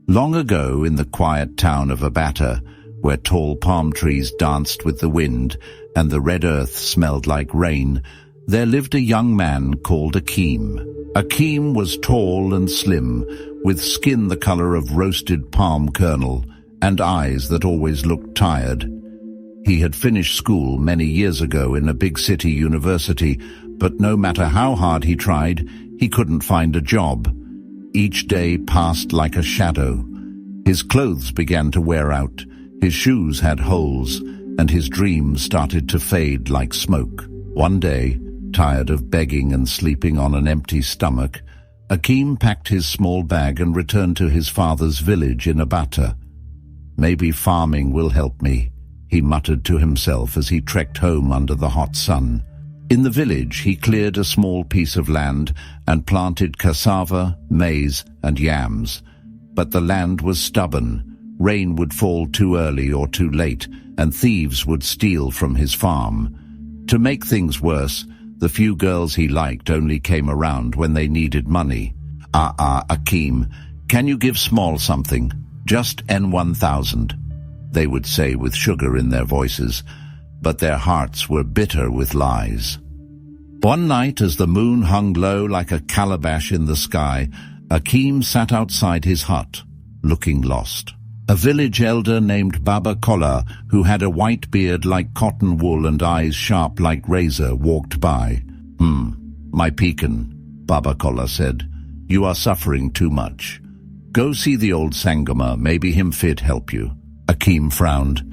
Long ago, in the quiet town of Abata, where tall palm trees danced with the wind and the red earth smelled like rain, there lived a young man called Akeem. Akeem was tall and slim, with skin the color of roasted palm kernel and eyes that always looked tired. He had finished school many years ago in a big city university, but no matter how hard he tried, he couldn't find a job. Each day passed like a shadow. His clothes began to wear out, his shoes had holes, and his dreams started to fade like smoke. One day, tired of begging and sleeping on an empty stomach, Akeem packed his small bag and returned to his father's village in Abata. "Maybe farming will help me," he muttered to himself as he trekked home under the hot sun. In the village, he cleared a small piece of land and planted cassava, maize, and yams. But the land was stubborn. Rain would fall too early or too late, and thieves would steal from his farm. To make things worse, the few girls he liked only came around when they needed money. Akeem, can you give Small something? Just N1000, they would say with sugar in their voices, but their hearts were bitter with lies. One night, as the moon hung low like a calabash in the sky, Akeem sat outside his hut, looking lost. A village elder named Baba Kola, who had a white beard like cotton wool and eyes sharp like razor, walked by. My pecan," Baba Kola said. "You are suffering too much. Go see the old Sangoma, maybe him fit help you." Akeem frowned.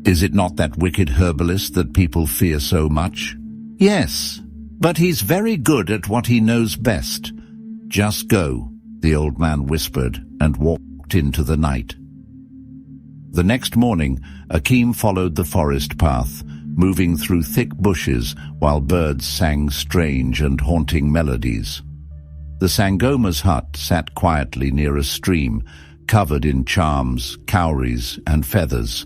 "Is it not that wicked herbalist that people fear so much?" "Yes, but he's very good at what he knows best." "Just go," the old man whispered and walked into the night. The next morning, Akeem followed the forest path, moving through thick bushes while birds sang strange and haunting melodies. The Sangoma's hut sat quietly near a stream, covered in charms, cowries, and feathers.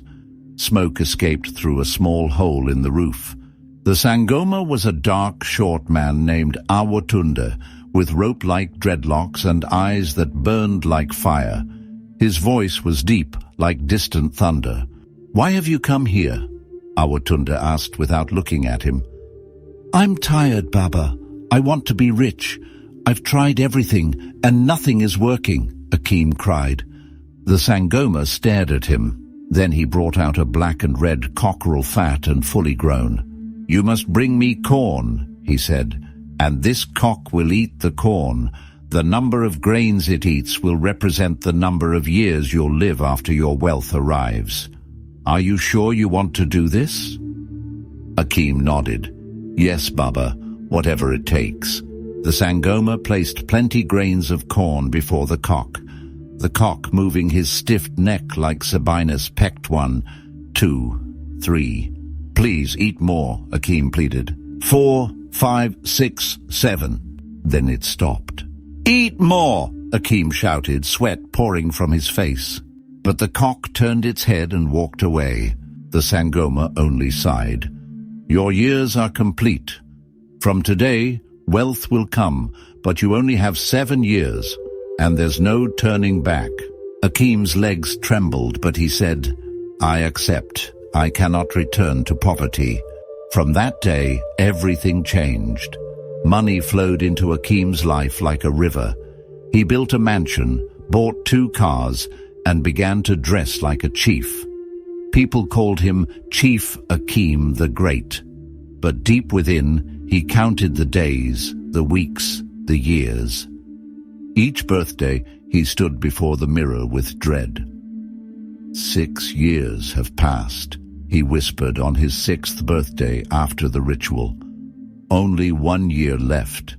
Smoke escaped through a small hole in the roof. The Sangoma was a dark, short man named Awotunde, with rope-like dreadlocks and eyes that burned like fire. His voice was deep, like distant thunder. "Why have you come here?" Awotunde asked without looking at him. "I'm tired, Baba. I want to be rich. I've tried everything, and nothing is working," Akeem cried. The Sangoma stared at him. Then he brought out a black and red cockerel, fat and fully grown. "You must bring me corn," he said, "and this cock will eat the corn. The number of grains it eats will represent the number of years you'll live after your wealth arrives. Are you sure you want to do this?" Akeem nodded. "Yes, Baba, whatever it takes." The Sangoma placed plenty grains of corn before the cock moving his stiff neck like Sabinus pecked 1, 2, 3. "Please eat more," Akeem pleaded. 4, 5, 6, 7. Then it stopped. "Eat more!" Akeem shouted, sweat pouring from his face. But the cock turned its head and walked away. The Sangoma only sighed. "Your years are complete. From today, wealth will come, but you only have 7 years, and there's no turning back." Akeem's legs trembled, but he said, "I accept. I cannot return to poverty." From that day, everything changed. Money flowed into Akeem's life like a river. He built a mansion, bought 2 cars, and began to dress like a chief. People called him Chief Akeem the Great. But deep within, he counted the days, the weeks, the years. Each birthday, he stood before the mirror with dread. 6 years have passed, he whispered on his 6th birthday after the ritual. Only 1 year left.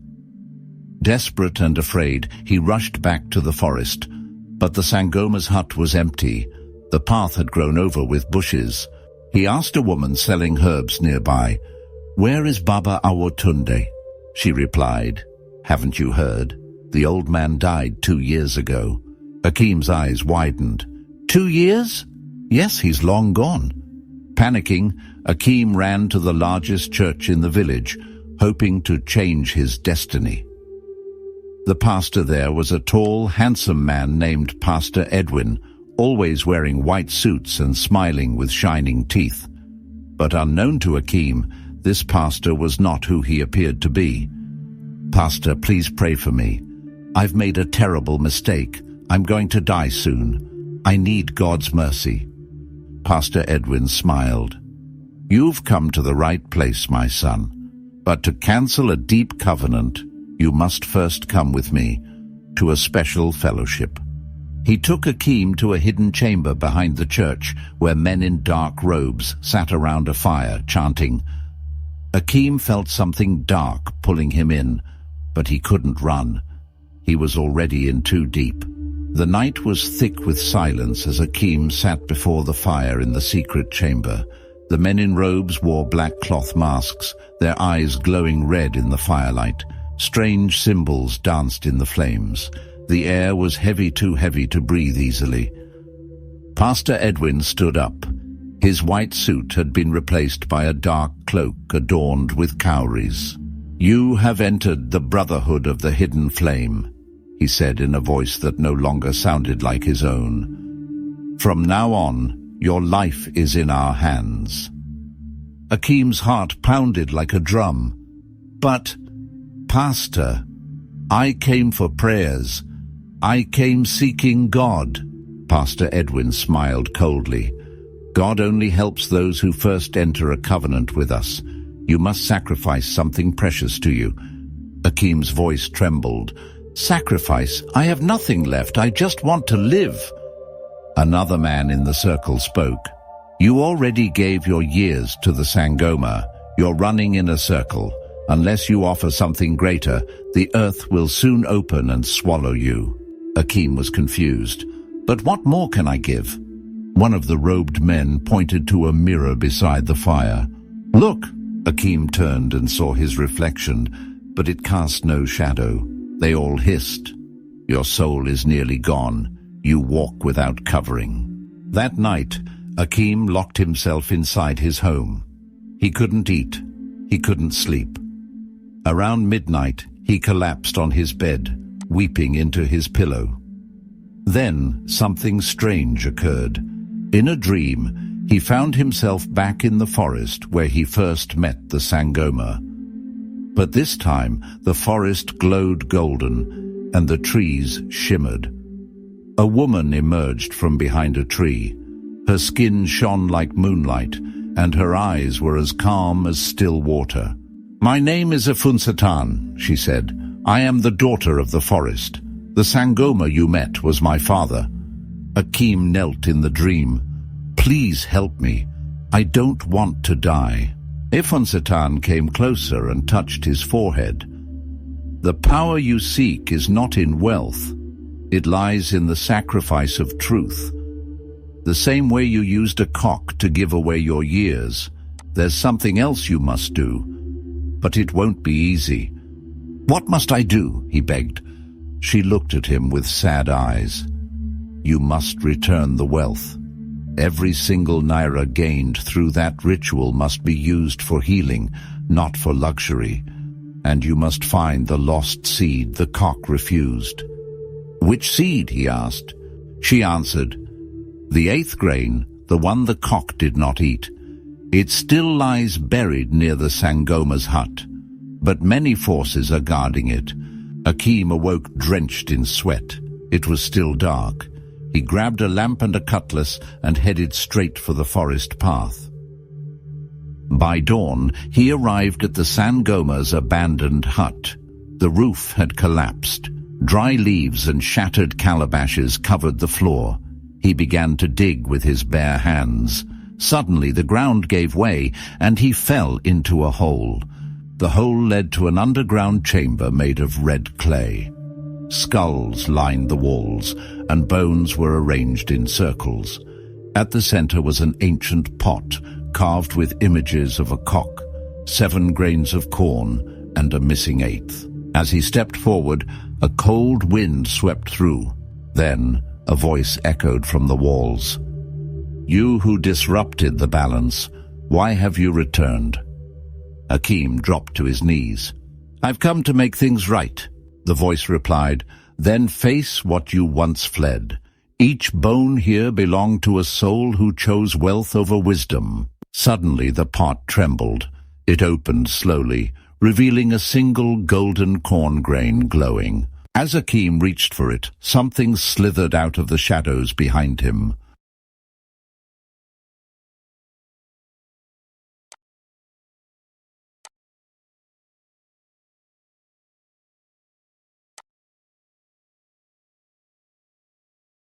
Desperate and afraid, he rushed back to the forest, but the Sangoma's hut was empty. The path had grown over with bushes. He asked a woman selling herbs nearby, "Where is Baba Awotunde?" She replied, "Haven't you heard? The old man died 2 years ago." Akeem's eyes widened. 2 years? Yes, he's long gone. Panicking, Akeem ran to the largest church in the village, hoping to change his destiny. The pastor there was a tall, handsome man named Pastor Edwin, always wearing white suits and smiling with shining teeth. But unknown to Akeem, this pastor was not who he appeared to be. "Pastor, please pray for me. I've made a terrible mistake. I'm going to die soon. I need God's mercy." Pastor Edwin smiled. "You've come to the right place, my son. But to cancel a deep covenant, you must first come with me to a special fellowship." He took Akeem to a hidden chamber behind the church where men in dark robes sat around a fire chanting. Akeem felt something dark pulling him in, but he couldn't run. He was already in too deep. The night was thick with silence as Akeem sat before the fire in the secret chamber. The men in robes wore black cloth masks, their eyes glowing red in the firelight. Strange symbols danced in the flames. The air was heavy, too heavy to breathe easily. Pastor Edwin stood up. His white suit had been replaced by a dark cloak adorned with cowries. "You have entered the brotherhood of the hidden flame," he said in a voice that no longer sounded like his own. "From now on, your life is in our hands." Akeem's heart pounded like a drum. "But, Pastor, I came for prayers. I came seeking God." Pastor Edwin smiled coldly. "God only helps those who first enter a covenant with us. You must sacrifice something precious to you." Akeem's voice trembled. "Sacrifice? I have nothing left. I just want to live." Another man in the circle spoke. "You already gave your years to the Sangoma. You're running in a circle. Unless you offer something greater, the earth will soon open and swallow you." Akeem was confused. "But what more can I give?" One of the robed men pointed to a mirror beside the fire. "Look!" Akeem turned and saw his reflection, but it cast no shadow. They all hissed. "Your soul is nearly gone. You walk without covering." That night, Akeem locked himself inside his home. He couldn't eat. He couldn't sleep. Around midnight, he collapsed on his bed, weeping into his pillow. Then something strange occurred. In a dream, he found himself back in the forest where he first met the Sangoma. But this time, the forest glowed golden, and the trees shimmered. A woman emerged from behind a tree. Her skin shone like moonlight, and her eyes were as calm as still water. "My name is Afunsatan," she said. "I am the daughter of the forest. The Sangoma you met was my father." Akeem knelt in the dream. "Please help me. I don't want to die." Afunsatan came closer and touched his forehead. "The power you seek is not in wealth. It lies in the sacrifice of truth. The same way you used a cock to give away your years, there's something else you must do. But it won't be easy." "What must I do?" he begged. She looked at him with sad eyes. "You must return the wealth. Every single naira gained through that ritual must be used for healing, not for luxury. And you must find the lost seed the cock refused." "Which seed?" he asked. She answered, "The 8th grain, the one the cock did not eat. It still lies buried near the Sangoma's hut, but many forces are guarding it." Akeem awoke drenched in sweat. It was still dark. He grabbed a lamp and a cutlass and headed straight for the forest path. By dawn, he arrived at the Sangoma's abandoned hut. The roof had collapsed. Dry leaves and shattered calabashes covered the floor. He began to dig with his bare hands. Suddenly the ground gave way, and he fell into a hole. The hole led to an underground chamber made of red clay. Skulls lined the walls, and bones were arranged in circles. At the center was an ancient pot, carved with images of a cock, 7 grains of corn, and a missing 8th. As he stepped forward, a cold wind swept through. Then a voice echoed from the walls. "You who disrupted the balance, why have you returned?" Akeem dropped to his knees. "I've come to make things right." The voice replied, "Then face what you once fled. Each bone here belonged to a soul who chose wealth over wisdom." Suddenly the pot trembled. It opened slowly, revealing a single golden corn grain glowing. As Akeem reached for it, something slithered out of the shadows behind him.